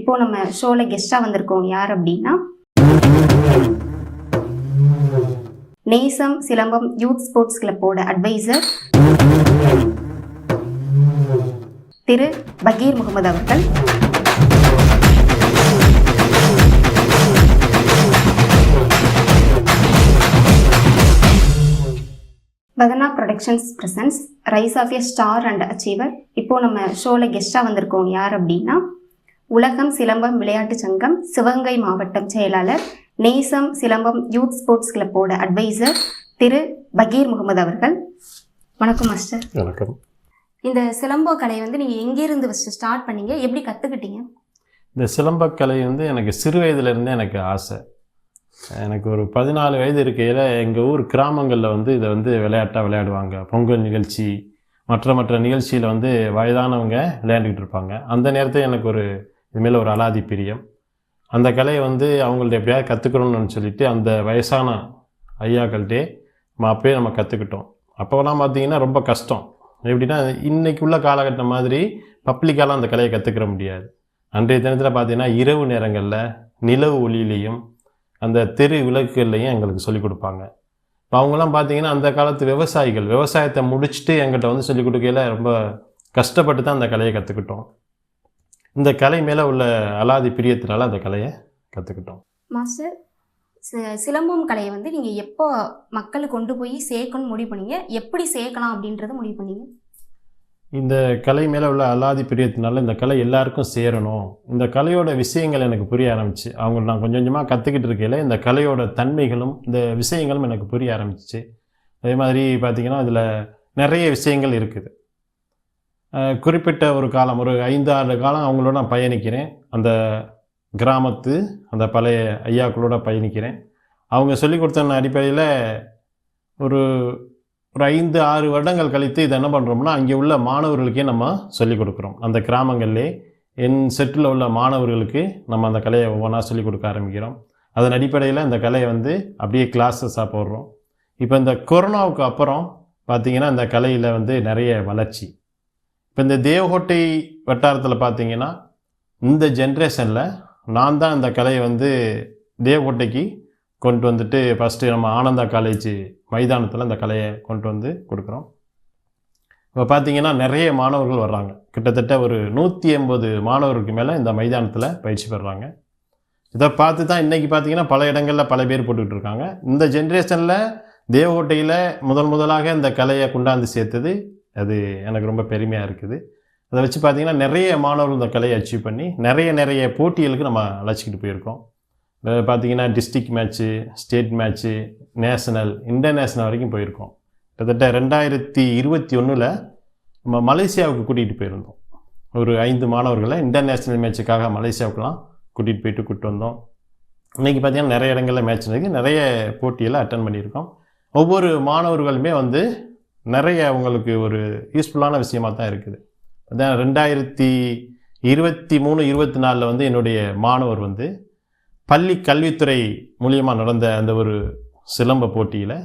இப்போ நம்ம ஷோல கெஸ்டா வந்திருக்கோம் யார் அப்படின்னா நேசம் சிலம்பம் யூத் ஸ்போர்ட்ஸ் கிளப்போட அட்வைசர் திரு பகீர் முகமது அவர்கள். Vadhana productions presents rise of a star and achiever. இப்போ நம்ம ஷோல கெஸ்டா வந்திருக்கோம் யார் அப்படின்னா உலகம் சிலம்பம் விளையாட்டு சங்கம் சிவகங்கை மாவட்டம் செயலாளர் நேசம் சிலம்பம் யூத் ஸ்போர்ட்ஸ் கிளப்போட அட்வைசர் திரு பகீர் முகமது அவர்கள். வணக்கம் மாஸ்டர். வணக்கம். இந்த சிலம்ப கலையை நீங்கள் எங்கேருந்து ஃபஸ்ட்டு ஸ்டார்ட் பண்ணீங்க, எப்படி கற்றுக்கிட்டீங்க? இந்த சிலம்பக்கலை எனக்கு சிறு வயதுலேருந்தே எனக்கு ஆசை. எனக்கு ஒரு 14 வயது இருக்கையில் எங்கள் ஊர் கிராமங்களில் இதை விளையாட்டாக விளையாடுவாங்க. பொங்கல் நிகழ்ச்சி மற்ற நிகழ்ச்சியில் வயதானவங்க விளையாண்டுக்கிட்டு இருப்பாங்க. அந்த நேரத்தில் எனக்கு இதுமாரி ஒரு அலாதி பிரியம். அந்த கலையை அவங்கள்ட்ட எப்படியாவது கற்றுக்கணும்னு சொல்லிட்டு அந்த வயசான ஐயாக்கள்கிட்டே அப்போயே நம்ம கற்றுக்கிட்டோம். அப்போலாம் பார்த்திங்கன்னா ரொம்ப கஷ்டம். எப்படின்னா இன்றைக்கி உள்ள காலகட்டம் மாதிரி பப்ளிக்காலாம் அந்த கலையை கற்றுக்கிற முடியாது. அன்றைய தினத்தில் பார்த்திங்கன்னா இரவு நேரங்களில் நிலவு ஒளியிலையும் அந்த தெரு விளக்குகள்லையும் எங்களுக்கு சொல்லிக் கொடுப்பாங்க. இப்போ அவங்களாம் பார்த்திங்கன்னா அந்த காலத்து விவசாயத்தை முடிச்சுட்டு எங்கிட்ட சொல்லிக் கொடுக்கையில் ரொம்ப கஷ்டப்பட்டு தான் அந்த கலையை கற்றுக்கிட்டோம். இந்த கலை மேலே உள்ள அலாதி பிரியத்தினால அந்த கலையை கற்றுக்கிட்டோம். மாஸ்டர், சிலம்பம் கலையை நீங்கள் எப்போ மக்களுக்கு கொண்டு போய் சேர்க்கணும்னு முடிவு பண்ணீங்க, எப்படி சேர்க்கலாம் அப்படின்றத முடிவு பண்ணீங்க? இந்த கலை மேலே உள்ள அலாதி பிரியத்தினால இந்த கலை எல்லாருக்கும் சேரணும். இந்த கலையோட விஷயங்கள் எனக்கு புரிய ஆரம்பிச்சு. அவங்க நான் கொஞ்சம் கொஞ்சமாக கற்றுக்கிட்டு இருக்கையில் இந்த கலையோட தன்மைகளும் இந்த விஷயங்களும் எனக்கு புரிய ஆரம்பிச்சிச்சு. அதே மாதிரி பார்த்திங்கன்னா அதில் நிறைய விஷயங்கள் இருக்குது. குறிப்பிட்ட ஒரு காலம், ஒரு 5-6 காலம் அவங்களோட நான் பயணிக்கிறேன். அந்த கிராமத்து அந்த பழைய ஐயாக்களோட பயணிக்கிறேன். அவங்க சொல்லிக் கொடுத்த அடிப்படையில் ஒரு 5-6 வருடங்கள் கழித்து இதை என்ன பண்ணுறோம்னா அங்கே உள்ள மாணவர்களுக்கே நம்ம சொல்லிக் கொடுக்குறோம். அந்த கிராமங்களிலே என் செட்டில் உள்ள மாணவர்களுக்கு நம்ம அந்த கலையை ஒவ்வொன்றா சொல்லிக் கொடுக்க ஆரம்பிக்கிறோம். அதன் அடிப்படையில் இந்த கலையை அப்படியே கிளாஸஸாக போடுறோம். இப்போ இந்த கொரோனாவுக்கு அப்புறம் பார்த்திங்கன்னா இந்த கலையில் நிறைய வளர்ச்சி. இப்போ இந்த தேவகோட்டை வட்டாரத்தில் பார்த்திங்கன்னா இந்த ஜென்ரேஷனில் நான் தான் இந்த கலையை தேவகோட்டைக்கு கொண்டு வந்துட்டு ஃபஸ்ட்டு நம்ம ஆனந்தா காலேஜ் மைதானத்தில் இந்த கலையை கொண்டு கொடுக்குறோம். இப்போ பார்த்திங்கன்னா நிறைய மாணவர்கள் வர்றாங்க. கிட்டத்தட்ட ஒரு 180 மாணவர்களுக்கு மேலே இந்த மைதானத்தில் பயிற்சி பெறுறாங்க. இதை பார்த்து தான் இன்றைக்கி பார்த்திங்கன்னா பல இடங்களில் பல பேர் போட்டுக்கிட்டு இருக்காங்க. இந்த ஜென்ரேஷனில் தேவகோட்டையில் முதலாக இந்த கலையை கொண்டாந்து சேர்த்தது அது எனக்கு ரொம்ப பெருமையாக இருக்குது. அதை வச்சு பார்த்திங்கன்னா நிறைய மாணவர்கள் இந்த கலையை அச்சீவ் பண்ணி நிறைய போட்டிகளுக்கு நம்ம அழைச்சிக்கிட்டு போயிருக்கோம். பார்த்திங்கன்னா district match, state match, national, international வரைக்கும் போயிருக்கோம். கிட்டத்தட்ட 2021 நம்ம மலேசியாவுக்கு கூட்டிகிட்டு போயிருந்தோம். ஒரு 5 மாணவர்களை இன்டர்நேஷ்னல் மேட்சுக்காக மலேசியாவுக்குலாம் கூட்டிகிட்டு வந்தோம். இன்றைக்கி பார்த்திங்கன்னா நிறைய இடங்களில் மேட்ச் இருக்குது. நிறைய போட்டியெல்லாம் அட்டன் பண்ணியிருக்கோம். ஒவ்வொரு மாணவர்களுமே நிறைய அவங்களுக்கு ஒரு யூஸ்ஃபுல்லான விஷயமாக தான் இருக்குது. அதான் 2023-24 என்னுடைய மாணவர் பள்ளி கல்வித்துறை மூலியமாக நடந்த அந்த ஒரு சிலம்ப போட்டியில்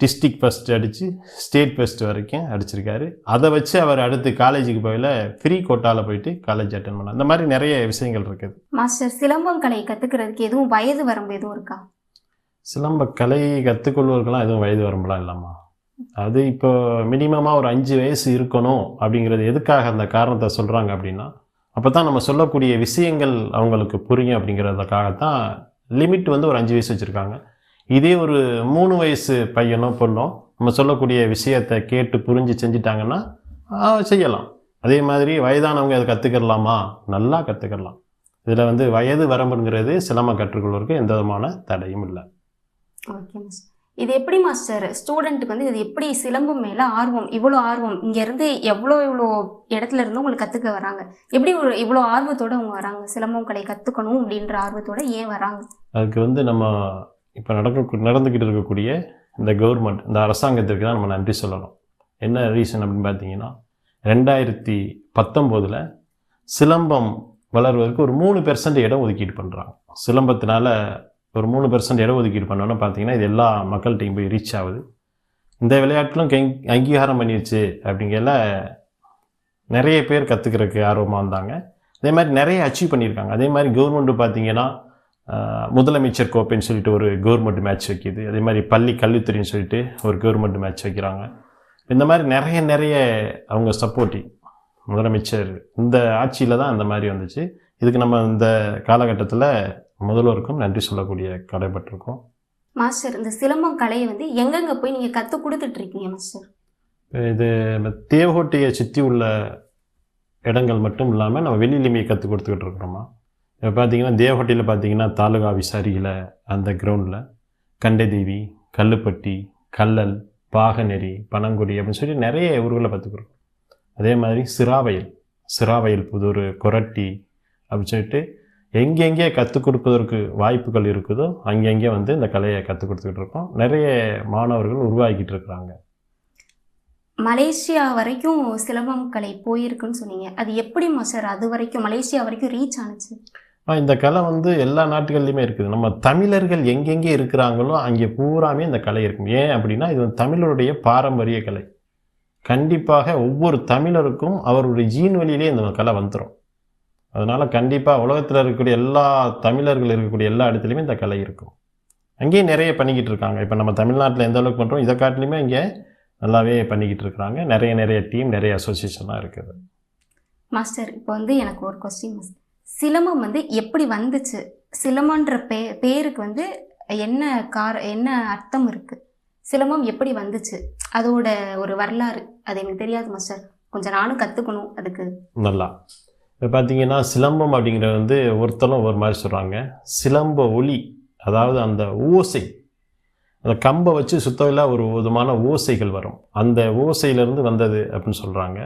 டிஸ்ட்ரிக்ட் ஃபஸ்ட்டு அடித்து ஸ்டேட் ஃபஸ்ட்டு வரைக்கும் அடிச்சிருக்காரு. அதை வச்சு அவர் அடுத்து காலேஜுக்கு போயில ஃப்ரீ கோட்டாவில் போயிட்டு காலேஜ் அட்டன் பண்ணார். அந்த மாதிரி நிறைய விஷயங்கள் இருக்குது. மாஸ்டர், சிலம்பம் கலை கற்றுக்கிறதுக்கு எதுவும் வயது வரம்பு எதுவும் இருக்கா? சிலம்ப கலை கற்றுக்கொள்வதற்கெல்லாம் எதுவும் வயது வரம்புலாம் இல்லாமா. அது இப்போ மினிமமாக ஒரு 5 வயசு இருக்கணும் அப்படிங்கிறது எதுக்காக அந்த காரணத்தை சொல்கிறாங்க அப்படின்னா, அப்போ தான் நம்ம சொல்லக்கூடிய விஷயங்கள் அவங்களுக்கு புரியும் அப்படிங்கிறதுக்காகத்தான் லிமிட் ஒரு 5 வயசு வச்சுருக்காங்க. இதே ஒரு 3 வயசு பையனோ பொண்ணோ நம்ம சொல்லக்கூடிய விஷயத்தை கேட்டு புரிஞ்சு செஞ்சிட்டாங்கன்னா செய்யலாம். அதே மாதிரி வயதானவங்க அதை கற்றுக்கலாமா? நல்லா கற்றுக்கலாம். இதில் வயது வரம்புங்கிறது சிலம்பம் கற்றுக்கொள்வதற்கு எந்த விதமான தடையும் இல்லை. Okay master. இது எப்படி மாஸ்டர் ஸ்டூடெண்ட்டுக்கு இது எப்படி சிலம்பம் மேலே இவ்வளோ ஆர்வம் இங்கேருந்து எவ்வளோ இடத்துல இருந்து உங்களுக்கு கற்றுக்க வராங்க? எப்படி இவ்வளோ ஆர்வத்தோடு அவங்க வராங்க? சிலம்பம் கலை கற்றுக்கணும் அப்படின்ற ஆர்வத்தோடு ஏன் வராங்க? அதுக்கு நம்ம இப்போ நடந்துக்கிட்டு இருக்கக்கூடிய இந்த கவர்மெண்ட், இந்த அரசாங்கத்திற்கு தான் நம்ம நன்றி சொல்லணும். என்ன ரீசன் அப்படின்னு பார்த்தீங்கன்னா, 2019 சிலம்பம் வளர்வதற்கு ஒரு 3% இடம் ஒதுக்கீடு பண்ணுறாங்க. சிலம்பத்தினால ஒரு 3% இடம் ஒதுக்கீடு பண்ணோன்னு பார்த்தீங்கன்னா இது எல்லா மக்கள்கிட்டையும் போய் ரீச் ஆகுது. இந்த விளையாட்டிலும் அங்கீகாரம் பண்ணிடுச்சு அப்படிங்கிற நிறைய பேர் கற்றுக்கிறதுக்கு ஆர்வமாக வந்தாங்க. அதே மாதிரி நிறைய அச்சீவ் பண்ணியிருக்காங்க. அதே மாதிரி கவர்மெண்ட்டு பார்த்தீங்கன்னா முதலமைச்சர் கோப்பைன்னு சொல்லிட்டு ஒரு கவர்மெண்ட் மேட்ச் வைக்கிது. அதே மாதிரி பள்ளி கல்வித்துறைன்னு சொல்லிட்டு ஒரு கவர்மெண்ட் மேட்ச் வைக்கிறாங்க. இந்த மாதிரி நிறைய அவங்க சப்போர்ட்டிவ் முதலமைச்சர் இந்த ஆட்சியில் தான் அந்த மாதிரி வந்துச்சு. இதுக்கு நம்ம இந்த காலகட்டத்தில் முதல்வருக்கும் நன்றி சொல்லக்கூடிய கடைப்பட்டிருக்கோம். மாஸ்டர், இந்த சிலம்பம் கலையை வந்து எங்கெங்கே போய் நீங்கள் கற்றுக் கொடுத்துட்ருக்கீங்க மாஸ்டர்? இது தேவகோட்டையை சுற்றி உள்ள இடங்கள் மட்டும் இல்லாமல் நம்ம வெளியிலுமே கற்றுக் கொடுத்துக்கிட்டு இருக்கிறோமா. இப்போ பார்த்தீங்கன்னா தேவகோட்டையில் பார்த்தீங்கன்னா தாலுகா ஆஃபீஸ் அருகில் அந்த கிரவுண்டில் கண்டைதேவி, கல்லுப்பட்டி, கல்லல், பாகநெறி, பனங்குடி அப்படின்னு சொல்லி நிறைய ஊர்களை கற்றுக்குறோம். அதே மாதிரி சிராவயல் புதூர், கொரட்டி அப்படின்னு சொல்லிட்டு எங்கெங்கே கற்றுக் கொடுப்பதற்கு வாய்ப்புகள் இருக்குதோ அங்கங்கே வந்து இந்த கலையை கற்றுக் கொடுத்துக்கிட்டு இருக்கோம். நிறைய மாணவர்கள் உருவாக்கிட்டு இருக்கிறாங்க. மலேசியா வரைக்கும் சிலம்பம் கலை போயிருக்குன்னு சொன்னீங்க. அது எப்படி மாஸ்டர் அது வரைக்கும் மலேசியா வரைக்கும் ரீச் ஆனுச்சு? இந்த கலை வந்து எல்லா நாட்டுகள்லையுமே இருக்குது. நம்ம தமிழர்கள் எங்கெங்கே இருக்கிறாங்களோ அங்கே பூராமே இந்த கலை இருக்கும். ஏன் அப்படின்னா இது தமிழருடைய பாரம்பரிய கலை. கண்டிப்பாக ஒவ்வொரு தமிழருக்கும் அவருடைய ஜீன் வழியிலே இந்த கலை வந்துடும். அதனால் கண்டிப்பாக உலகத்தில் இருக்கக்கூடிய எல்லா தமிழர்கள் இருக்கக்கூடிய எல்லா இடத்துலையுமே இந்த கலை இருக்கும். அங்கேயும் நிறைய பண்ணிக்கிட்டு இருக்காங்க. இப்போ நம்ம தமிழ்நாட்டில் எந்த அளவுக்கு பண்ணுறோம், இதை காட்டிலையுமே இங்கே நல்லாவே பண்ணிக்கிட்டு இருக்கிறாங்க. நிறைய டீம், நிறைய அசோசியேஷன்லாம் இருக்குது. மாஸ்டர், இப்போ வந்து எனக்கு ஒரு கொஸ்டின் மாஸ்டர். சிலம்பம் வந்து எப்படி வந்துச்சு? சிலம்பன்ற பேருக்கு வந்து என்ன அர்த்தம் இருக்குது? சிலம்பம் எப்படி வந்துச்சு? அதோட ஒரு வரலாறு அது எனக்கு தெரியாது மாஸ்டர். கொஞ்சம் நானும் கற்றுக்கணும் அதுக்கு. நல்லா இப்போ பார்த்தீங்கன்னா சிலம்பம் அப்படிங்கிறது வந்து ஒருத்தரும் ஒரு மாதிரி சொல்கிறாங்க. சிலம்ப ஒலி, அதாவது அந்த ஓசை, அந்த கம்பை வச்சு சுத்தவில்லா ஒரு விதமான ஓசைகள் வரும். அந்த ஓசையிலேருந்து வந்தது அப்படின்னு சொல்கிறாங்க.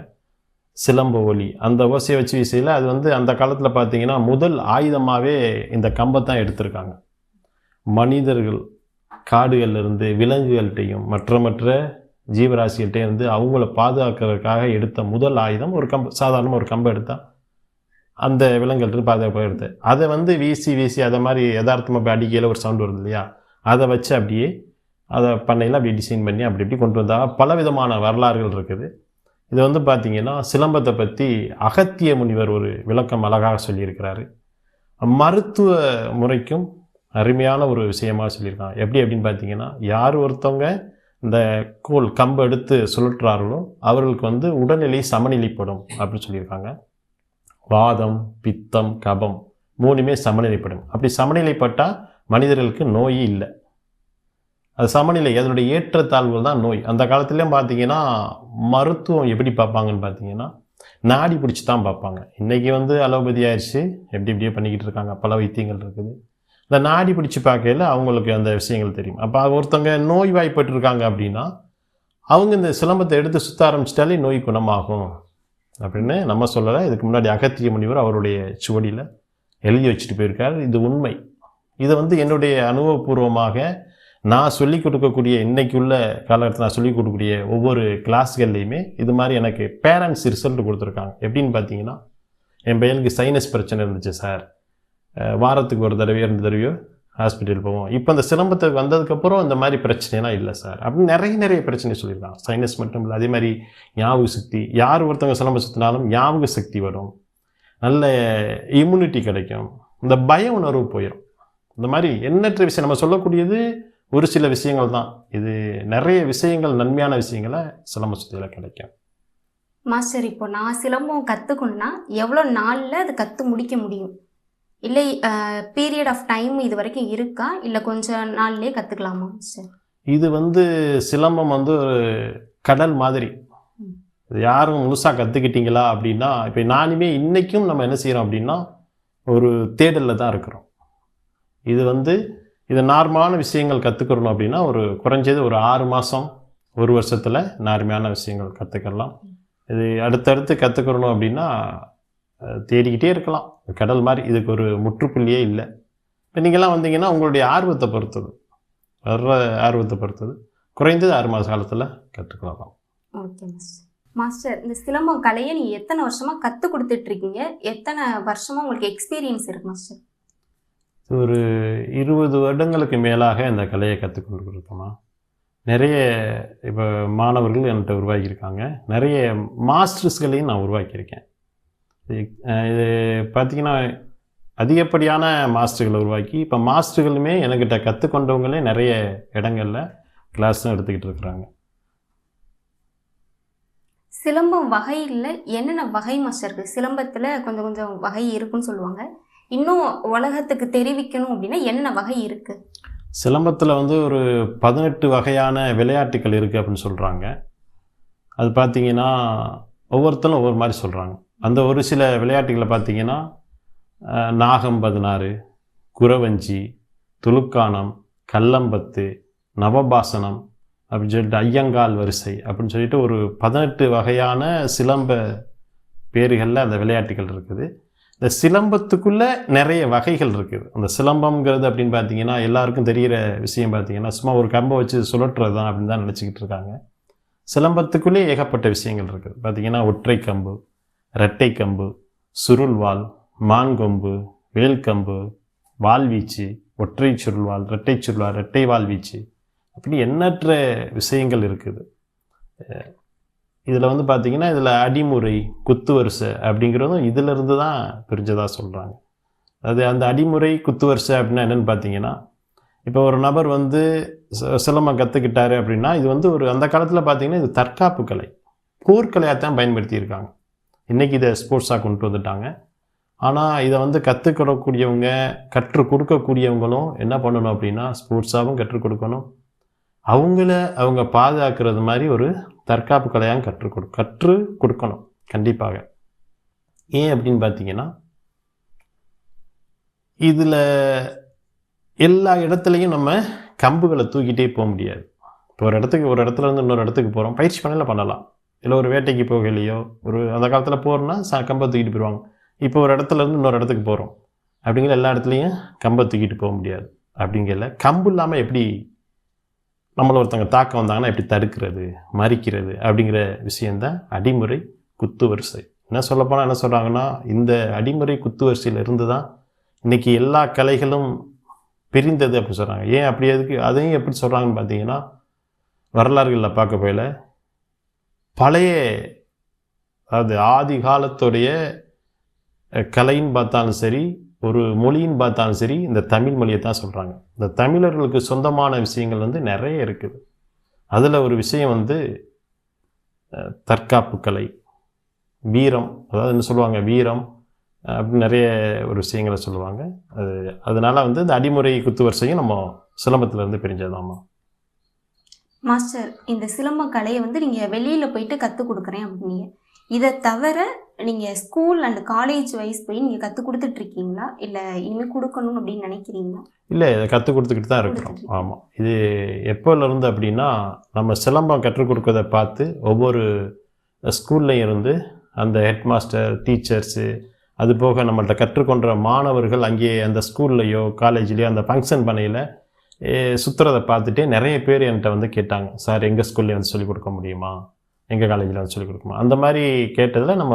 சிலம்ப ஒலி அந்த ஓசையை வச்சு வீசையில் அது வந்து அந்த காலத்தில் பார்த்தீங்கன்னா முதல் ஆயுதமாகவே இந்த கம்பை தான் எடுத்திருக்காங்க. மனிதர்கள் காடுகள்லேருந்து விலங்குகள்கிட்டையும் மற்ற ஜீவராசிகள்கிட்டே இருந்து அவங்கள பாதுகாக்கிறதுக்காக எடுத்த முதல் ஆயுதம் ஒரு கம்பு. சாதாரணமாக ஒரு கம்பை எடுத்தால் அந்த விலங்குகள்கிட்ட பாதுகாப்பாக எடுத்து அதை வந்து வீசி அதை மாதிரி யதார்த்தமாக அப்படி அடிக்கையில் ஒரு சவுண்ட் வருது இல்லையா, அதை வச்சு அப்படியே அதை பண்ணையில் அப்படியே டிசைன் பண்ணி அப்படி கொண்டு வந்தால் பல விதமான வரலாறுகள் இருக்குது. இது வந்து பார்த்திங்கன்னா சிலம்பத்தை பற்றி அகத்திய முனிவர் ஒரு விளக்கம் அழகாக சொல்லியிருக்கிறாரு. மருத்துவ முறைக்கும் அருமையான ஒரு விஷயமாக சொல்லியிருக்காங்க. அப்படின்னு பார்த்தீங்கன்னா யார் ஒருத்தவங்க இந்த கம்பை எடுத்து சுழற்றார்களோ அவர்களுக்கு வந்து உடல்நிலை சமநிலைப்படும் அப்படின்னு சொல்லியிருக்காங்க. வாதம், பித்தம், கபம் மூணுமே சமநிலைப்படும். அப்படி சமநிலைப்பட்டால் மனிதர்களுக்கு நோயே இல்லை. அது சமநிலை, அதனுடைய ஏற்றத்தாழ்வுகள் தான் நோய். அந்த காலத்துலேயும் பார்த்தீங்கன்னா மருத்துவம் எப்படி பார்ப்பாங்கன்னு பார்த்தீங்கன்னா நாடி பிடிச்சி தான் பார்ப்பாங்க. இன்றைக்கி வந்து அலோபதி ஆயிடுச்சு, எப்படியே பண்ணிக்கிட்டு இருக்காங்க, பல வைத்தியங்கள் இருக்குது. இந்த நாடி பிடிச்சி பார்க்கையில் அவங்களுக்கு அந்த விஷயங்கள் தெரியும். அப்போ ஒருத்தவங்க நோய் வாய்ப்பட்டுருக்காங்க அப்படின்னா அவங்க இந்த சிலம்பத்தை எடுத்து சுற்ற ஆரம்பிச்சிட்டாலே நோய் குணமாகும் அப்படின்னு நம்ம சொல்லலை. இதுக்கு முன்னாடி அகத்திய முனிவர் அவருடைய சுவடியில் எழுதி வச்சுட்டு போயிருக்கார். இது உண்மை. இதை வந்து என்னுடைய அனுபவபூர்வமாக நான் சொல்லிக் கொடுக்கக்கூடிய இன்றைக்கி உள்ள காலகட்டத்தில் நான் சொல்லிக் கொடுக்கக்கூடிய ஒவ்வொரு கிளாஸ்கள்லேயுமே இது மாதிரி எனக்கு பேரண்ட்ஸ் ரிசல்ட் கொடுத்துருக்காங்க. எப்படின்னு பார்த்தீங்கன்னா என் பையனுக்கு சைனஸ் பிரச்சனை இருந்துச்சு சார், வாரத்துக்கு ஒரு தடவையோ 2 தடவையோ ஹாஸ்பிட்டல் போவோம். இப்போ அந்த சிலம்பத்துக்கு வந்ததுக்கப்புறம் அந்த மாதிரி பிரச்சனைலாம் இல்லை சார் அப்படின்னு நிறைய பிரச்சனை சொல்லியிருக்காங்க. சைனஸ் மட்டும் இல்லை, அதே மாதிரி ஞாபக சக்தி, யார் ஒருத்தவங்க சிலம்பம் சுற்றினாலும் ஞாபக சக்தி வரும், நல்ல இம்யூனிட்டி கிடைக்கும், இந்த பய உணர்வு போயிடும். இந்த மாதிரி எண்ணற்ற விஷயம் நம்ம சொல்லக்கூடியது ஒரு சில விஷயங்கள் தான். இது நிறைய விஷயங்கள், நன்மையான விஷயங்களை சிலம்ப சுத்தியில் கிடைக்கும். மாஸ்டர், இப்போ நான் சிலம்பம் கற்றுக்கணுன்னா எவ்வளோ நாளில் அது கற்று முடிக்க முடியும்? இல்லை பீரியட் ஆஃப் டைம் இது வரைக்கும் இருக்கா, இல்லை கொஞ்சம் நாள்லேயே கற்றுக்கலாமா சார்? இது வந்து சிலம்பம் வந்து ஒரு கடல் மாதிரி. யாரும் முழுசாக கற்றுக்கிட்டீங்களா அப்படின்னா, இப்போ நானுமே இன்றைக்கும் நம்ம என்ன செய்கிறோம் அப்படின்னா ஒரு தேடலில் தான் இருக்கிறோம். இது வந்து இது நார்மலான விஷயங்கள் கற்றுக்கிறோம் அப்படின்னா ஒரு குறைஞ்சது ஒரு 6 மாதம் 1 வருஷத்தில் நார்மலான விஷயங்கள் கற்றுக்கலாம். இது அடுத்தடுத்து கற்றுக்கிறணும் அப்படின்னா தேடிக்கிட்டே இருக்கலாம். கடல் மாதிரி, இதுக்கு ஒரு முற்றுப்புள்ளியே இல்லை. இப்போ நீங்கள்லாம் வந்தீங்கன்னா உங்களுடைய ஆர்வத்தை பொறுத்தது, வர்ற ஆர்வத்தை பொறுத்தது, குறைந்தது 6 மாத காலத்தில் கற்றுக்கலாம். ஓகே மாஸ்டர், இந்த சிலம்பம் கலையை நீங்கள் எத்தனை வருஷமாக கற்றுக் கொடுத்துட்ருக்கீங்க? எத்தனை வருஷமாக உங்களுக்கு எக்ஸ்பீரியன்ஸ் இருக்கு மாஸ்டர்? ஒரு 20 வருடங்களுக்கு மேலாக இந்த கலையை கற்றுக் கொடுத்துருக்கோமா. நிறைய இப்போ மாணவர்கள் என்கிட்ட உருவாக்கியிருக்காங்க. நிறைய மாஸ்டர்ஸ்களையும் நான் உருவாக்கியிருக்கேன். இது பார்த்திங்கன்னா அதிகப்படியான மாஸ்டர்களை உருவாக்கி இப்போ மாஸ்டர்களுமே என்கிட்ட கற்றுக்கொண்டவங்களே நிறைய இடங்களில் கிளாஸும் எடுத்துக்கிட்டு இருக்கிறாங்க. சிலம்பம் வகையில் என்னென்ன வகை மாஸ்டர் இருக்குது? சிலம்பத்தில் கொஞ்சம் கொஞ்சம் வகை இருக்குன்னு சொல்லுவாங்க. இன்னும் உலகத்துக்கு தெரிவிக்கணும் அப்படின்னா என்னென்ன வகை இருக்குது? சிலம்பத்தில் வந்து ஒரு 18 வகையான விளையாட்டுகள் இருக்குது அப்படின்னு சொல்கிறாங்க. அது பார்த்திங்கன்னா ஒவ்வொருத்தரும் ஒவ்வொரு மாதிரி சொல்கிறாங்க. அந்த ஒரு சில விளையாட்டுகளை பார்த்திங்கன்னா நாகம் 16, குறவஞ்சி, துலுக்கானம், கல்லம்பத்து, நவபாசனம் அப்படின்னு சொல்லிட்டு ஐயங்கால் வரிசை அப்படின்னு சொல்லிட்டு ஒரு 18 வகையான சிலம்ப பேர்களில் அந்த விளையாட்டுகள் இருக்குது. இந்த சிலம்பத்துக்குள்ளே நிறைய வகைகள் இருக்குது. அந்த சிலம்பம்ங்கிறது அப்படின்னு பார்த்தீங்கன்னா எல்லாருக்கும் தெரிகிற விஷயம் பார்த்தீங்கன்னா சும்மா ஒரு கம்பை வச்சு சுழற்றுறது தான் அப்படின்னு தான் நினச்சிக்கிட்டு இருக்காங்க. சிலம்பத்துக்குள்ளே ஏகப்பட்ட விஷயங்கள் இருக்குது. பார்த்திங்கன்னா ஒற்றை கம்பு, இரட்டை கம்பு, சுருள்வாள், மான்கொம்பு, வேல்கம்பு, வாள்வீச்சு, ஒற்றை சுருள்வாள், இரட்டை சுருள்வாள், இரட்டை வாள்வீச்சு, அப்படி எண்ணற்ற விஷயங்கள் இருக்குது. இதில் வந்து பார்த்திங்கன்னா இதில் அடிமுறை, குத்து வரிசை அப்படிங்கிறதும் இதிலிருந்து தான் பிரிஞ்சதாக சொல்கிறாங்க. அது அந்த அடிமுறை, குத்து வரிசை அப்படின்னா என்னென்னு பார்த்தீங்கன்னா, இப்போ ஒரு நபர் வந்து சிலம்பம் கற்றுக்கிட்டாரு அப்படின்னா இது வந்து ஒரு அந்த காலத்தில் பார்த்திங்கன்னா இது தற்காப்பு கலை, போர்க்கலையாக தான் பயன்படுத்தியிருக்காங்க. இன்றைக்கி இதை ஸ்போர்ட்ஸாக கொண்டு வந்துட்டாங்க. ஆனால் இதை வந்து கற்றுக்கிடக்கூடியவங்க, கற்றுக் கொடுக்கக்கூடியவங்களும் என்ன பண்ணணும் அப்படின்னா ஸ்போர்ட்ஸாகவும் கற்றுக் கொடுக்கணும், அவங்க பாதுகாக்கிறது மாதிரி ஒரு தற்காப்பு கலையாக கற்றுக் கொடுக்கணும் கண்டிப்பாக. ஏன் அப்படின்னு பார்த்தீங்கன்னா இதில் எல்லா இடத்துலையும் நம்ம கம்புகளை தூக்கிட்டே போக முடியாது. இப்போ ஒரு இடத்துல இருந்து இன்னொரு இடத்துக்கு போகிறோம், பயிற்சி பண்ணலாம். இல்லை ஒரு வேட்டைக்கு போகலையோ, ஒரு அந்த காலத்தில் போகிறோன்னா கம்பை தூக்கிட்டு போயிடுவாங்க. இப்போ ஒரு இடத்துல இருந்து இன்னொரு இடத்துக்கு போகிறோம் அப்படிங்கிற எல்லா இடத்துலையும் கம்பை தூக்கிட்டு போக முடியாது. அப்படிங்கல கம்பு இல்லாமல் எப்படி நம்மளை ஒருத்தவங்க தாக்க வந்தாங்கன்னா எப்படி தடுக்கிறது, மறிக்கிறது அப்படிங்கிற விஷயந்தான் அடிமுறை, குத்து வரிசை. என்ன சொல்லப்போனால் என்ன சொல்கிறாங்கன்னா இந்த அடிமுறை, குத்து வரிசையில் இருந்து தான் இன்றைக்கி எல்லா கலைகளும் பிரிந்தது அப்படின்னு சொல்கிறாங்க. ஏன் அப்படி அதையும் எப்படி சொல்கிறாங்கன்னு பார்த்தீங்கன்னா வரலாறுகளில் பார்க்க போயில பழைய அதாவது ஆதி காலத்துடைய கலைன்னு பார்த்தாலும் சரி, ஒரு மொழின்னு பார்த்தாலும் சரி, இந்த தமிழ் மொழியை தான் சொல்கிறாங்க. இந்த தமிழர்களுக்கு சொந்தமான விஷயங்கள் வந்து நிறைய இருக்குது. அதில் ஒரு விஷயம் வந்து தற்காப்பு கலை, வீரம், அதாவது என்ன சொல்லுவாங்க வீரம் அப்படின்னு நிறைய ஒரு விஷயங்களை சொல்லுவாங்க. அதனால் வந்து இந்த அடிமுறை, குத்து வரிசையும் நம்ம சிலம்பத்திலேருந்து பிரிஞ்சதாமா. மாஸ்டர், இந்த சிலம்ப கலையை வந்து நீங்கள் வெளியில் போயிட்டு கற்றுக் கொடுக்குறேன் அப்படின்னீங்க. இதை தவிர நீங்கள் ஸ்கூல் அண்ட் காலேஜ் வைஸ் போய் நீங்கள் கற்றுக் கொடுத்துட்ருக்கீங்களா, இல்லை இனிமேல் கொடுக்கணும் அப்படின்னு நினைக்கிறீங்களா? இல்லை, இதை கற்றுக் கொடுத்துக்கிட்டு தான் இருக்கிறோம். ஆமாம், இது எப்போலேருந்து அப்படின்னா நம்ம சிலம்பம் கற்றுக் கொடுக்கறதை பார்த்து ஒவ்வொரு ஸ்கூல்லையும் இருந்து அந்த ஹெட் மாஸ்டர், டீச்சர்ஸு, அது போக நம்மள்கிட்ட கற்றுக்கொண்ட மாணவர்கள் அங்கேயே அந்த ஸ்கூல்லையோ காலேஜ்லேயோ அந்த ஃபங்க்ஷன் பண்ணையில் சுற்றுறதை பார்த்துட்டே நிறைய பேர் என்கிட்ட வந்து கேட்டாங்க, சார் எங்கள் ஸ்கூல்லேயே வந்து சொல்லிக் கொடுக்க முடியுமா, எங்கள் காலேஜில் வந்து சொல்லிக் கொடுக்குமா. அந்த மாதிரி கேட்டதில் நம்ம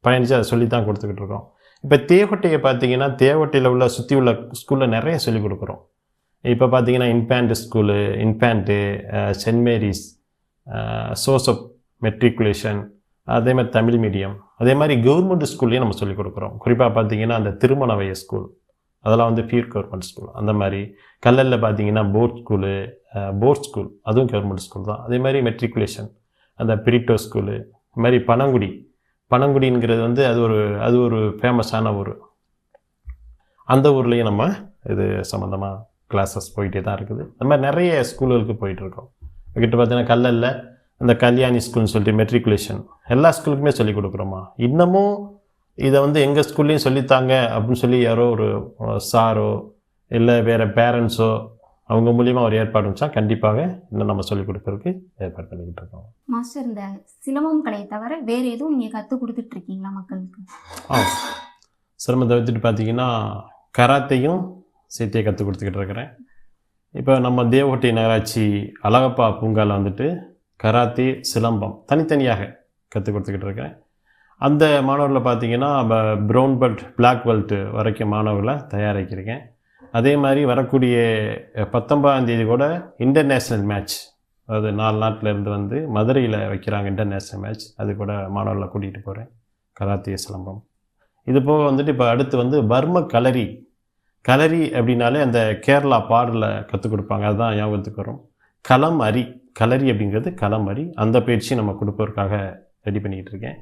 பயணித்து அதை சொல்லி தான் கொடுத்துக்கிட்டு இருக்கோம். இப்போ தேவட்டையை பார்த்தீங்கன்னா தேவட்டையில் சுற்றி உள்ள ஸ்கூலில் நிறைய சொல்லிக் கொடுக்குறோம். இப்போ பார்த்தீங்கன்னா இன்ஃபேண்ட்டு, சென்ட் மேரிஸ், சோசப் மெட்ரிகுலேஷன், அதே மாதிரி தமிழ் மீடியம், அதே மாதிரி கவர்மெண்ட் ஸ்கூல்லையும் நம்ம சொல்லிக் கொடுக்குறோம். குறிப்பாக பார்த்தீங்கன்னா அந்த திருமண வய ஸ்கூல், அதெல்லாம் வந்து பியூர் கவர்மெண்ட் ஸ்கூல். அந்த மாதிரி கல்லலில் பார்த்தீங்கன்னா போர்ட் ஸ்கூல் அதுவும் கவர்மெண்ட் ஸ்கூல் தான். அதே மாதிரி மெட்ரிகுலேஷன், அந்த பிரிட்டோ ஸ்கூலு, இது மாதிரி பனங்குடிங்கிறது வந்து அது ஒரு ஃபேமஸான ஊர். அந்த ஊர்லேயும் நம்ம இது சம்மந்தமாக கிளாஸஸ் போயிட்டே தான் இருக்குது. அந்த மாதிரி நிறைய ஸ்கூல்களுக்கு போயிட்டுருக்கோம். கிட்ட பார்த்தீங்கன்னா கல்லலில் அந்த கல்யாணி ஸ்கூல்னு சொல்லிட்டு மெட்ரிகுலேஷன் எல்லா ஸ்கூலுக்குமே சொல்லிக் கொடுக்குறோமா. இன்னமும் இதை வந்து எங்கள் ஸ்கூல்லையும் சொல்லித்தாங்க அப்படின்னு சொல்லி யாரோ ஒரு சாரோ இல்லை வேறு பேரண்ட்ஸோ அவங்க மூலியமாக ஒரு ஏற்பாடு இருந்துச்சா கண்டிப்பாக இன்னும் நம்ம சொல்லிக் கொடுக்கறதுக்கு ஏற்பாடு பண்ணிக்கிட்டு இருக்கோம். மாஸ்டர், இந்த சிலம்பம் கலையை தவிர வேறு எதுவும் நீங்கள் கற்றுக் கொடுத்துட்ருக்கீங்களா மக்களுக்கு? சிரமத்தை தவிர்த்துட்டு பார்த்தீங்கன்னா கராத்தையும் சேர்த்தே கற்றுக் கொடுத்துக்கிட்டு இருக்கிறேன். இப்போ நம்ம தேவகோட்டை நகராட்சி அழகப்பா பூங்காவில் வந்துட்டு கராத்தே, சிலம்பம் தனித்தனியாக கற்றுக் கொடுத்துக்கிட்டு இருக்கேன். அந்த மாணவர்களை பார்த்தீங்கன்னா ப்ரௌன் பெல்ட், பிளாக் பெல்ட் வரைக்கும் மாணவர்களை தயாரிக்கிறேன். அதே மாதிரி வரக்கூடிய 19ஆம் தேதி கூட இன்டர்நேஷ்னல் மேட்ச், அதாவது 4 நாட்டிலேருந்து வந்து மதுரையில் வைக்கிறாங்க இன்டர்நேஷ்னல் மேட்ச், அது கூட மாணவர்களை கூட்டிகிட்டு போகிறேன். கராத்தே சிலம்பம். இது போக வந்துட்டு இப்போ அடுத்து வந்து பர்ம களரி. களரி அப்படின்னாலே அந்த கேரளா பாடலில் கற்றுக் கொடுப்பாங்க, அதுதான் ஞாபகத்துக்கு வரும். களம் அரி, களரி அப்படிங்கிறது களம் அரி. அந்த பயிற்சி நம்ம கொடுப்பதற்காக ரெடி பண்ணிக்கிட்டு இருக்கேன்.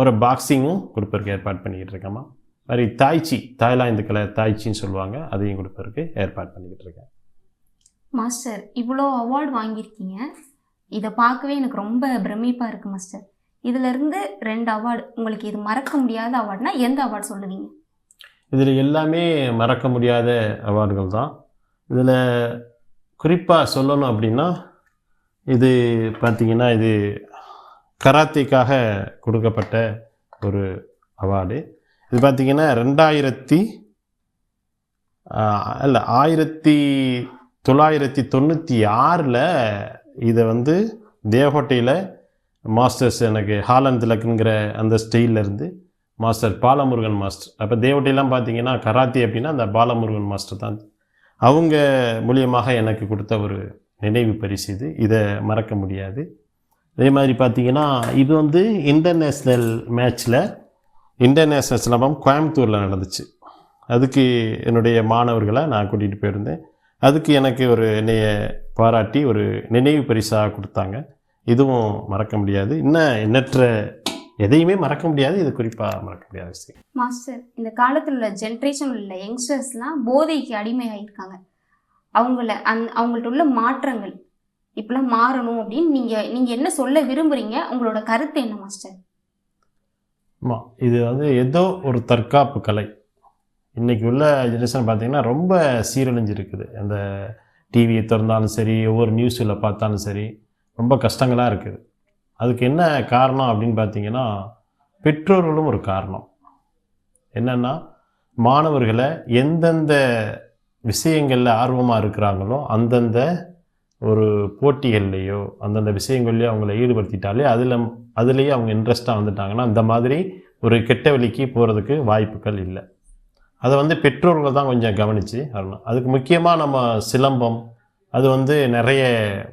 ஒரு பாக்ஸிங்கும் கொடுப்பதற்கு ஏற்பாடு பண்ணிக்கிட்டு இருக்கேம்மா. மாதிரி தாய்ச்சி, தாய்லாந்து கலை தாய்ச்சின்னு சொல்லுவாங்க, அதையும் கொடுப்பதற்கு ஏற்பாடு பண்ணிக்கிட்டு இருக்கேன். மாஸ்டர், இவ்வளோ அவார்டு வாங்கியிருக்கீங்க, இதை பார்க்கவே எனக்கு ரொம்ப பிரமிப்பாக இருக்குது மாஸ்டர். இதிலிருந்து 2 அவார்டு, உங்களுக்கு இது மறக்க முடியாத அவார்டுனா எந்த அவார்டு சொல்லுவீங்க? இதில் எல்லாமே மறக்க முடியாத அவார்டுகள் தான். இதில் குறிப்பாக சொல்லணும் அப்படின்னா, இது பார்த்திங்கன்னா இது கராத்தேக்காக கொடுக்கப்பட்ட ஒரு அவார்டு. இது பார்த்திங்கன்னா 1996 இதை வந்து தேவகோட்டையில் மாஸ்டர்ஸ் எனக்கு ஹாலன் திலக்குங்கிற அந்த ஸ்டைலிருந்து மாஸ்டர் பாலமுருகன் மாஸ்டர். அப்போ தேவகோட்டையெல்லாம் பார்த்தீங்கன்னா கராத்தே அப்படின்னா அந்த பாலமுருகன் மாஸ்டர் தான். அவங்க மூலியமாக எனக்கு கொடுத்த ஒரு நினைவு பரிசு இது. இதை மறக்க முடியாது. அதே மாதிரி பார்த்தீங்கன்னா இது வந்து இன்டர்நேஷ்னல் மேட்ச்சில் இன்டர்நேஷ்னல் சிலம்பம் கோயம்புத்தூரில் நடந்துச்சு. அதுக்கு என்னுடைய மாணவர்களை நான் கூட்டிகிட்டு போயிருந்தேன். அதுக்கு எனக்கு ஒரு என்னைய பாராட்டி ஒரு நினைவு பரிசாக கொடுத்தாங்க. இதுவும் மறக்க முடியாது. இன்னும் எண்ணற்ற எதையுமே மறக்க முடியாது, இது குறிப்பாக மறக்க முடியாத விஷயம். மாஸ்டர், இந்த காலத்தில் உள்ள ஜென்ரேஷன் உள்ள யங்ஸ்டர்ஸ்லாம் போதைக்கு அடிமையாகிருக்காங்க. அவங்கள்ட்ட உள்ள மாற்றங்கள் இப்பெல்லாம் மாறணும் அப்படின்னு நீங்கள் என்ன சொல்ல விரும்புகிறீங்க? உங்களோட கருத்து என்ன மாஸ்டர்? ஆமாம், இது வந்து ஏதோ ஒரு தற்காப்பு கலை. இன்றைக்கி உள்ள ஜென்ரேஷன் பார்த்திங்கன்னா ரொம்ப சீரழிஞ்சிருக்குது. அந்த டிவியை திறந்தாலும் சரி, ஒவ்வொரு நியூஸில் பார்த்தாலும் சரி, ரொம்ப கஷ்டங்களாக இருக்குது. அதுக்கு என்ன காரணம் அப்படின்னு பார்த்தீங்கன்னா, பெற்றோர்களும் ஒரு காரணம். என்னென்னா, மாணவர்களை எந்தெந்த விஷயங்களில் ஆர்வமாக இருக்கிறாங்களோ அந்தந்த ஒரு போட்டிகள்லையோ அந்தந்த விஷயங்கள்லையோ அவங்கள ஈடுபடுத்திட்டாலே அதுலேயே அவங்க இன்ட்ரெஸ்ட்டாக வந்துட்டாங்கன்னா அந்த மாதிரி ஒரு கெட்ட வழிக்கு போகிறதுக்கு வாய்ப்புகள் இல்லை. அதை வந்து பெற்றோர்கள் தான் கொஞ்சம் கவனித்து வரணும். அதுக்கு முக்கியமாக நம்ம சிலம்பம் அது வந்து நிறைய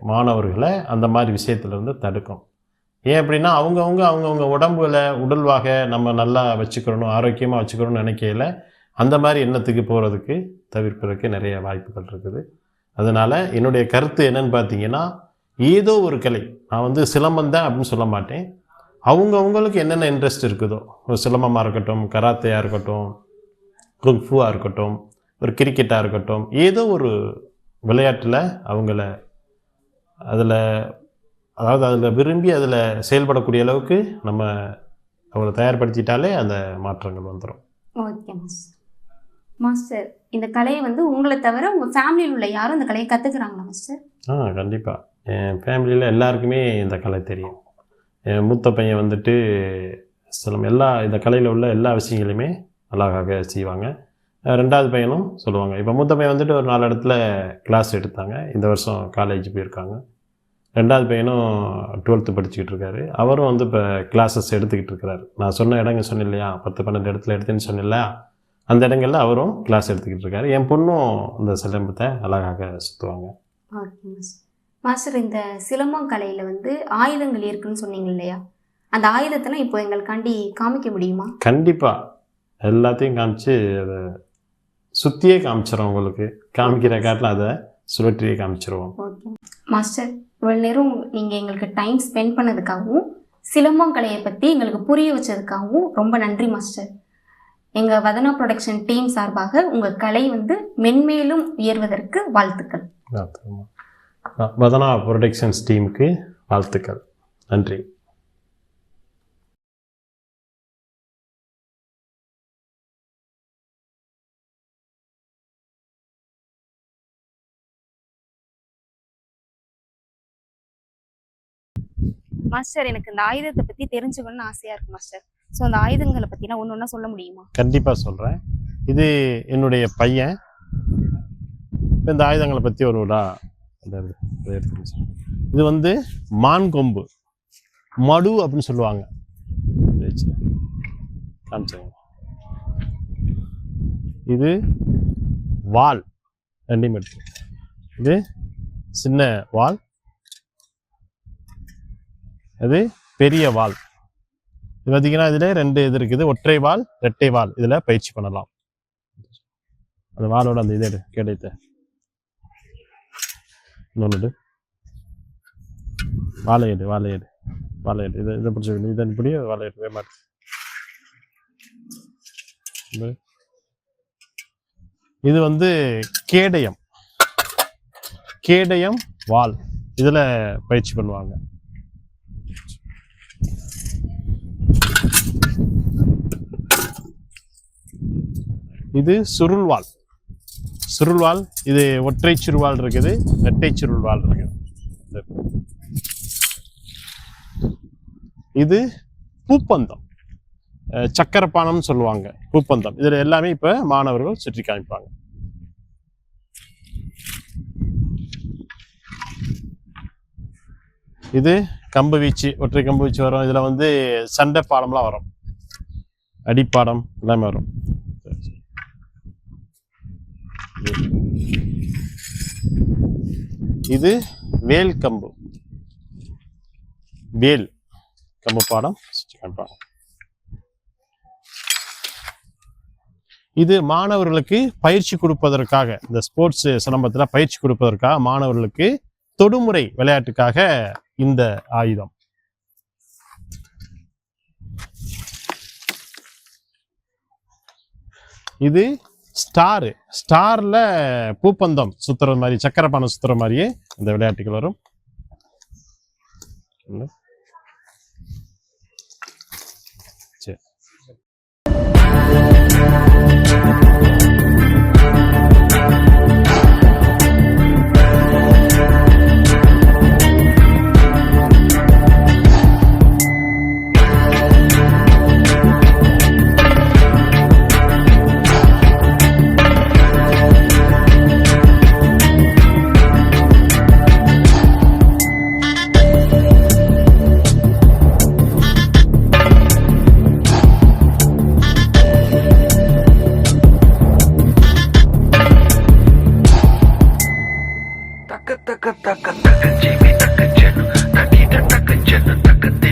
மாணவர்களை அந்த மாதிரி விஷயத்துலேருந்து தடுக்கும். ஏன் அப்படின்னா அவங்கவுங்க உடல்வாக நம்ம நல்லா வச்சுக்கிறணும், ஆரோக்கியமாக வச்சுக்கிறோன்னு நினைக்கையில் அந்த மாதிரி எண்ணத்துக்கு போகிறதுக்கு தவிர்ப்பதற்கு நிறைய வாய்ப்புகள் இருக்குது. அதனால் என்னுடைய கருத்து என்னன்னு பார்த்தீங்கன்னா, ஏதோ ஒரு கலை, நான் வந்து சிலம்பம் தான் அப்படின்னு சொல்ல மாட்டேன். அவங்கவுங்களுக்கு என்னென்ன இன்ட்ரெஸ்ட் இருக்குதோ, ஒரு சிலம்பமாக இருக்கட்டும், கராத்தையாக இருக்கட்டும், குங்ஃபுவாக இருக்கட்டும், ஒரு கிரிக்கெட்டாக இருக்கட்டும், ஏதோ ஒரு விளையாட்டில் அவங்கள அதில் விரும்பி அதில் செயல்படக்கூடிய அளவுக்கு நம்ம அவங்கள தயார்படுத்திட்டாலே அந்த மாற்றங்கள் வந்துடும். Okay master. மாஸ்டர், இந்த கலையை வந்து உங்களை தவிர உங்கள் ஃபேமிலியில் உள்ள யாரும் இந்த கலையை கற்றுக்குறாங்களா மாஸ்டர்? கண்டிப்பாக. என் ஃபேமிலியில் எல்லாருக்குமே இந்த கலை தெரியும். என் மூத்த பையன் வந்துட்டு இந்த கலையில் உள்ள எல்லா விஷயங்களையுமே அழகாக செய்வாங்க. 2வது பையனும் சொல்லுவாங்க. இப்போ மூத்த பையன் வந்துட்டு ஒரு 4 இடத்துல கிளாஸ் எடுத்தாங்க. இந்த வருஷம் காலேஜ் போயிருக்காங்க. 2வது பையனும் 12th படிச்சுக்கிட்டு இருக்காரு. அவரும் வந்து இப்போ கிளாஸஸ் எடுத்துக்கிட்டு இருக்கிறாரு. நான் சொன்ன இடங்கள் சொன்னேன் இல்லையா, 10-12 இடத்துல எடுத்துன்னு சொன்னேன் இல்லையா, அந்த இடங்களில் அவரும் கிளாஸ் எடுத்துக்கிட்டு இருக்காரு. என் பொண்ணும் இந்த சிலம்பத்தை அழகாக சுற்றுவாங்க. Okay master. மாஸ்டர், இந்த சிலம்பம் கலையில் வந்து ஆயுதங்கள் இருக்குன்னு சொன்னீங்க இல்லையா, அந்த ஆயுதத்தெல்லாம் இப்போ எங்களுக்காண்டி காமிக்க முடியுமா? கண்டிப்பாக எல்லாத்தையும் காமிச்சு அதை சுற்றியே காமிச்சிடும். உங்களுக்கு காமிக்கிற காட்டில் அதை சுழற்றியே காமிச்சிருவோம். ஓகே மாஸ்டர், இவ்வளோ நேரம் நீங்கள் எங்களுக்கு டைம் ஸ்பெண்ட் பண்ணதுக்காகவும் சிலம்பம் கலையை பற்றி எங்களுக்கு புரிய வச்சதுக்காகவும் ரொம்ப நன்றி மாஸ்டர். எங்கள் வதனா ப்ரொடக்ஷன் டீம் சார்பாக உங்கள் கலை வந்து மென்மேலும் உயர்வதற்கு வாழ்த்துக்கள். வதனா ப்ரொடக்ஷன்ஸ் டீமுக்கு வாழ்த்துக்கள். நன்றி. மாஸ்டர், எனக்கு இந்த ஆயுதத்தை பற்றி தெரிஞ்சுக்கணும்னு ஆசையாக இருக்குது மாஸ்டர். ஸோ அந்த ஆயுதங்களை பற்றினா ஒன்று சொல்ல முடியுமா? கண்டிப்பாக சொல்கிறேன். இது என்னுடைய பையன். இந்த ஆயுதங்களை பற்றி ஒரு இது வந்து மான் கொம்பு, மடு அப்படின்னு சொல்லுவாங்க. காமிச்சாங்க. இது வால், 2 எடுத்து. இது சின்ன வால், அது பெரிய வால். இது பார்த்தீங்கன்னா இதில் 2 இது இருக்குது, ஒற்றை வால் இரட்டை வால். இதில் பயிற்சி பண்ணலாம். அந்த வாலோட அந்த இது கிடைத்த இன்னொன்று வாழையேடு இதை பிடிச்சி இதன் இப்படி வாழையேடு வேமாட்டு. இது வந்து கேடயம் வால். இதில் பயிற்சி பண்ணுவாங்க. இது சுருள்வால். இது ஒற்றை சுருள்வால் இருக்குது, இரட்டை சுருள்வால் இருக்குது. இது பூப்பந்தம், சக்கரப்பானம் சொல்லுவாங்க, பூப்பந்தம். இதுல எல்லாமே இப்ப மாணவர்கள் சுற்றி காமிப்பாங்க. இது கம்பு வீச்சு, ஒற்றை கம்பு வீச்சு வரும். இதுல வந்து சண்டை பாடம்லாம் வரும், அடிப்பாடம் எல்லாமே வரும். இது வேல் கம்பு பாடம் காமிப்பாங்க. இது மாணவர்களுக்கு பயிற்சி கொடுப்பதற்காக, இந்த ஸ்போர்ட்ஸ் சிலம்பத்துல பயிற்சி கொடுப்பதற்காக மாணவர்களுக்கு தொடுமுறை விளையாட்டுக்காக இந்த ஆயுதம். இது ஸ்டார்ல பூப்பந்தம் சுத்துற மாதிரி, சக்கரப்பானம் சுத்துற மாதிரியே இந்த விளையாட்டுகள் வரும். சரி, taka taka taka taka jimi taka jenu taki da taka jenu taka de